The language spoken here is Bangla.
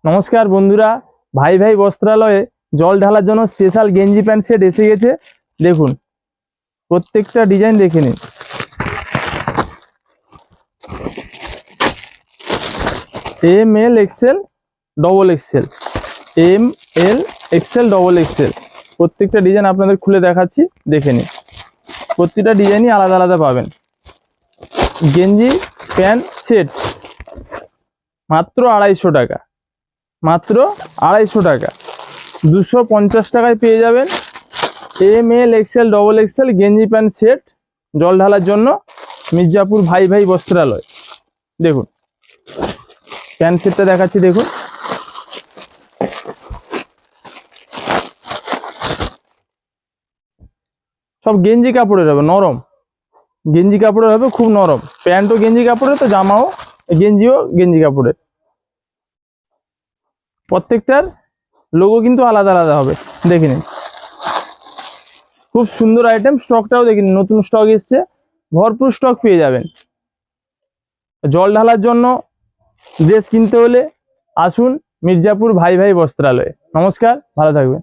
নমস্কার বন্ধুরা, ভাই ভাই বস্ত্রালয়ে জল ঢালার জন্য স্পেশাল গেঞ্জি প্যান্ট সেট এসে গেছে। দেখুন, প্রত্যেকটা ডিজাইন দেখে নিন। M L XL double XL, M L XL double XL, প্রত্যেকটা ডিজাইন আপনাদের খুলে দেখাচ্ছি, দেখে নিন। প্রত্যেকটা ডিজাইনই আলাদা আলাদা পাবেন। গেঞ্জি প্যান্ট সেট মাত্র 250 টাকা, মাত্র 250 টাকা, 250 টাকায় পেয়ে যাবেন M L XL double XL গেঞ্জি প্যান্ট সেট জল ঢালার জন্য মির্জাপুর ভাই ভাই বস্ত্রালয়। দেখুন প্যান্ট সেটটা দেখাচ্ছি, দেখুন সব গেঞ্জি কাপড়ের হবে, নরম গেঞ্জি কাপড়ের হবে, খুব নরম। প্যান্টও গেঞ্জি কাপড়ের, তো জামাও গেঞ্জিও গেঞ্জি কাপড়ের। প্রত্যেকটার লোগো কিন্তু আলাদা আলাদা হবে, দেখে নিন। খুব সুন্দর আইটেম, স্টকটাও দেখে নিন, নতুন স্টক এসছে, ভরপুর স্টক পেয়ে যাবেন। জল ঢালার জন্য ড্রেস কিনতে হলে আসুন মির্জাপুর ভাই ভাই বস্ত্রালয়ে। নমস্কার, ভালো থাকবেন।